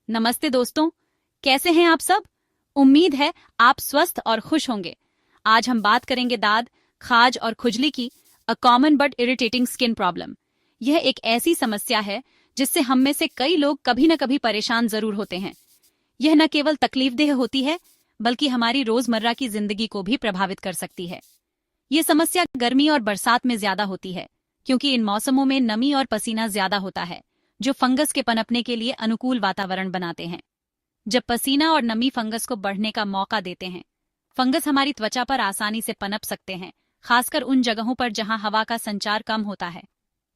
नमस्ते दोस्तों, कैसे हैं आप सब। उम्मीद है आप स्वस्थ और खुश होंगे। आज हम बात करेंगे दाद, खाज और खुजली की, a common but irritating skin problem. यह एक ऐसी समस्या है जिससे हम में से कई लोग कभी न कभी परेशान जरूर होते हैं। यह न केवल तकलीफदेह होती है बल्कि हमारी रोजमर्रा की जिंदगी को भी प्रभावित कर सकती है। ये समस्या गर्मी और बरसात में ज्यादा होती है क्योंकि इन मौसमों में नमी और पसीना ज्यादा होता है, जो फंगस के पनपने के लिए अनुकूल वातावरण बनाते हैं। जब पसीना और नमी फंगस को बढ़ने का मौका देते हैं, फंगस हमारी त्वचा पर आसानी से पनप सकते हैं, खासकर उन जगहों पर जहां हवा का संचार कम होता है।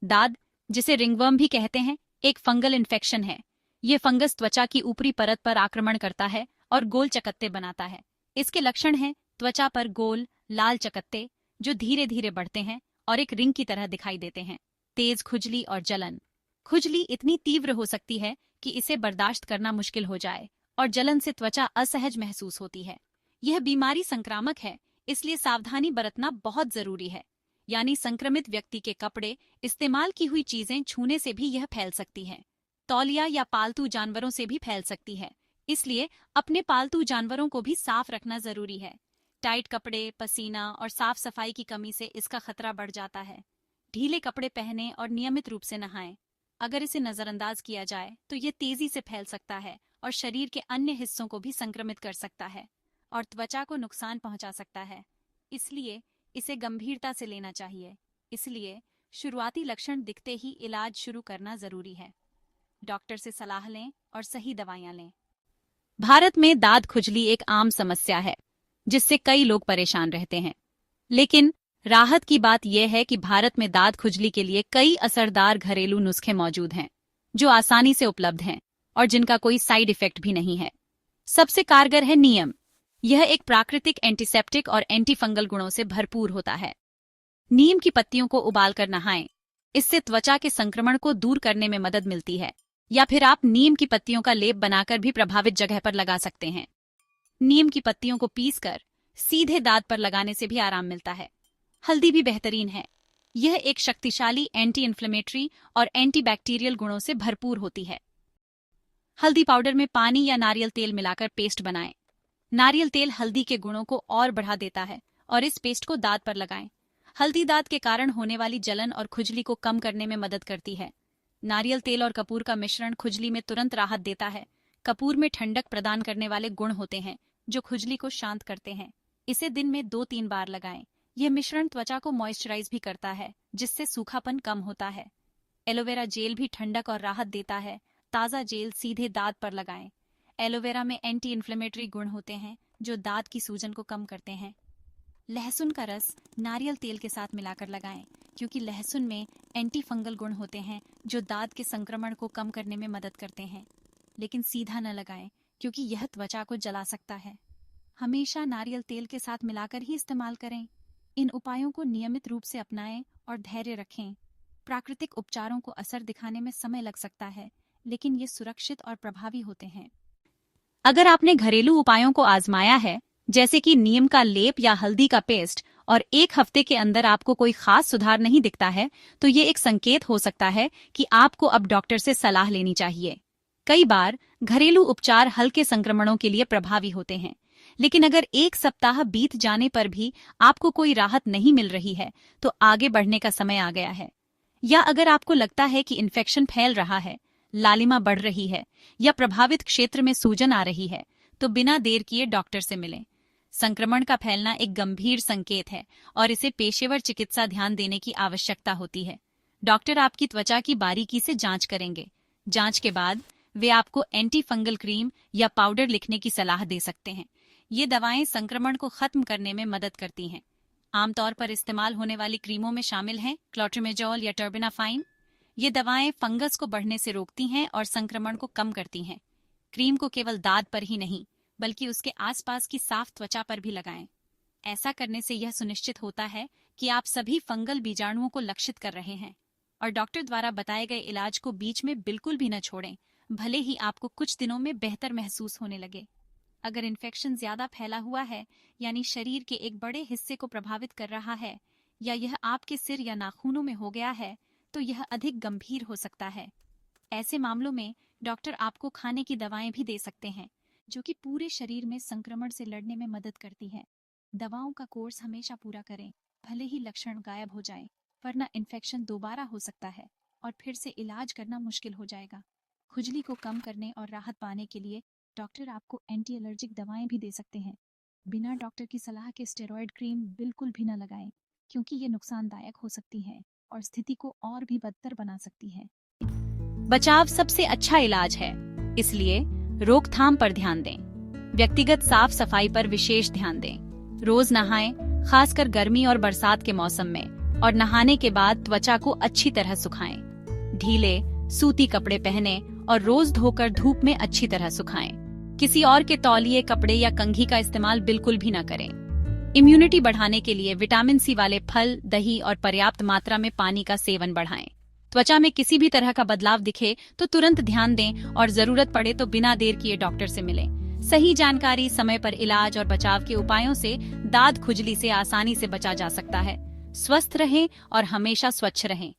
दाद, जिसे रिंगवर्म भी कहते हैं, एक फंगल इन्फेक्शन है। ये फंगस त्वचा की ऊपरी परत पर आक्रमण करता है और गोल चकत्ते बनाता है। इसके लक्षण हैं त्वचा पर गोल लाल चकत्ते जो धीरे धीरे बढ़ते हैं और एक रिंग की तरह दिखाई देते हैं। तेज खुजली और जलन। खुजली इतनी तीव्र हो सकती है कि इसे बर्दाश्त करना मुश्किल हो जाए और जलन से त्वचा असहज महसूस होती है। यह बीमारी संक्रामक है, इसलिए सावधानी बरतना बहुत जरूरी है। यानी संक्रमित व्यक्ति के कपड़े, इस्तेमाल की हुई चीजें छूने से भी यह फैल सकती है। तौलिया या पालतू जानवरों से भी फैल सकती है, इसलिए अपने पालतू जानवरों को भी साफ रखना जरूरी है। टाइट कपड़े, पसीना और साफ सफाई की कमी से इसका खतरा बढ़ जाता है। ढीले कपड़े पहने और नियमित रूप से नहाएं। अगर इसे नजरअंदाज किया जाए तो ये तेजी से फैल सकता है और शरीर के अन्य हिस्सों को भी संक्रमित कर सकता है और त्वचा को नुकसान पहुंचा सकता है। इसलिए इसे गंभीरता से लेना चाहिए। इसलिए शुरुआती लक्षण दिखते ही इलाज शुरू करना जरूरी है। डॉक्टर से सलाह लें और सही दवाइयां लें। भारत में दाद खुजली एक आम समस्या है जिससे कई लोग परेशान रहते हैं। लेकिन राहत की बात यह है कि भारत में दाद खुजली के लिए कई असरदार घरेलू नुस्खे मौजूद हैं जो आसानी से उपलब्ध हैं और जिनका कोई साइड इफेक्ट भी नहीं है। सबसे कारगर है नीम। यह एक प्राकृतिक एंटीसेप्टिक और एंटीफंगल गुणों से भरपूर होता है। नीम की पत्तियों को उबालकर नहाएं। इससे त्वचा के संक्रमण को दूर करने में मदद मिलती है। या फिर आप नीम की पत्तियों का लेप बनाकर भी प्रभावित जगह पर लगा सकते हैं। नीम की पत्तियों को पीसकर सीधे दांत पर लगाने से भी आराम मिलता है। हल्दी भी बेहतरीन है। यह एक शक्तिशाली एंटी इन्फ्लेमेटरी और एंटीबैक्टीरियल गुणों से भरपूर होती है। हल्दी पाउडर में पानी या नारियल तेल मिलाकर पेस्ट बनाएं। नारियल तेल हल्दी के गुणों को और बढ़ा देता है और इस पेस्ट को दांत पर लगाएं। हल्दी दांत के कारण होने वाली जलन और खुजली को कम करने में मदद करती है। नारियल तेल और कपूर का मिश्रण खुजली में तुरंत राहत देता है। कपूर में ठंडक प्रदान करने वाले गुण होते हैं जो खुजली को शांत करते हैं। इसे दिन में 2-3 बार लगाएं। यह मिश्रण त्वचा को मॉइस्चराइज भी करता है जिससे सूखापन कम होता है। एलोवेरा जेल भी ठंडक और राहत देता है। ताज़ा जेल सीधे दांत पर लगाएं। एलोवेरा में एंटी इन्फ्लेमेटरी गुण होते हैं जो दांत की सूजन को कम करते हैं। लहसुन का रस नारियल तेल के साथ मिलाकर लगाएं क्योंकि लहसुन में एंटी फंगल गुण होते हैं जो दांत के संक्रमण को कम करने में मदद करते हैं। लेकिन सीधा न लगाएं क्योंकि यह त्वचा को जला सकता है। हमेशा नारियल तेल के साथ मिलाकर ही इस्तेमाल करें। इन उपायों को नियमित रूप से अपनाएं और धैर्य रखें। प्राकृतिक उपचारों को असर दिखाने में समय लग सकता है, लेकिन ये सुरक्षित और प्रभावी होते हैं। अगर आपने घरेलू उपायों को आजमाया है, जैसे कि नीम का लेप या हल्दी का पेस्ट, और 1 हफ्ते के अंदर आपको कोई खास सुधार नहीं दिखता है, तो ये एक संकेत हो सकता है कि आपको अब डॉक्टर से सलाह लेनी चाहिए। कई बार घरेलू उपचार हल्के संक्रमणों के लिए प्रभावी होते हैं, लेकिन अगर 1 सप्ताह बीत जाने पर भी आपको कोई राहत नहीं मिल रही है, तो आगे बढ़ने का समय आ गया है। या अगर आपको लगता है कि इन्फेक्शन फैल रहा है, लालिमा बढ़ रही है या प्रभावित क्षेत्र में सूजन आ रही है, तो बिना देर किए डॉक्टर से मिलें। संक्रमण का फैलना एक गंभीर संकेत है और इसे पेशेवर चिकित्सा ध्यान देने की आवश्यकता होती है। डॉक्टर आपकी त्वचा की बारीकी से जांच करेंगे। जांच के बाद वे आपको एंटी फंगल क्रीम या पाउडर लिखने की सलाह दे सकते हैं। ये दवाएं संक्रमण को खत्म करने में मदद करती हैं। आमतौर पर इस्तेमाल होने वाली क्रीमों में शामिल हैं क्लोट्रिमेजोल या टर्बिनाफाइन। ये दवाएं फंगस को बढ़ने से रोकती हैं और संक्रमण को कम करती हैं। क्रीम को केवल दांत पर ही नहीं, बल्कि उसके आसपास की साफ त्वचा पर भी लगाएं। ऐसा करने से यह सुनिश्चित होता है कि आप सभी फंगल बीजाणुओं को लक्षित कर रहे हैं और डॉक्टर द्वारा बताए गए इलाज को बीच में बिल्कुल भी न छोड़ें, भले ही आपको कुछ दिनों में बेहतर महसूस होने लगे। अगर इन्फेक्शन ज्यादा फैला हुआ है, यानी शरीर के एक बड़े हिस्से को प्रभावित कर रहा है, या यह आपके सिर या नाखूनों में हो गया है, तो यह अधिक गंभीर हो सकता है। ऐसे मामलों में डॉक्टर आपको खाने की दवाएं भी दे सकते हैं जो कि पूरे शरीर में संक्रमण से लड़ने में मदद करती हैं। दवाओं का कोर्स हमेशा पूरा करें, भले ही लक्षण गायब हो जाएं, वरना इन्फेक्शन दोबारा हो सकता है और फिर से इलाज करना मुश्किल हो जाएगा। खुजली को कम करने और राहत पाने के लिए डॉक्टर आपको एंटी एलर्जिक दवाएं भी दे सकते हैं। बिना डॉक्टर की सलाह के स्टेरॉयड क्रीम बिल्कुल भी न लगाएं, क्योंकि ये नुकसानदायक हो सकती है और स्थिति को और भी बदतर बना सकती है। बचाव सबसे अच्छा इलाज है, इसलिए रोकथाम पर ध्यान दें। व्यक्तिगत साफ सफाई पर विशेष ध्यान दें। रोज नहाएं, खासकर गर्मी और बरसात के मौसम में, और नहाने के बाद त्वचा को अच्छी तरह सुखाएं। ढीले सूती कपड़े पहने और रोज धोकर धूप में अच्छी तरह सुखाएं। किसी और के तौलिए, कपड़े या कंघी का इस्तेमाल बिल्कुल भी न करें। इम्यूनिटी बढ़ाने के लिए विटामिन सी वाले फल, दही और पर्याप्त मात्रा में पानी का सेवन बढ़ाएं। त्वचा में किसी भी तरह का बदलाव दिखे तो तुरंत ध्यान दें और जरूरत पड़े तो बिना देर किए डॉक्टर से मिलें। सही जानकारी, समय पर इलाज और बचाव के उपायों से दाद खुजली से आसानी से बचा जा सकता है। स्वस्थ रहें और हमेशा स्वच्छ रहें।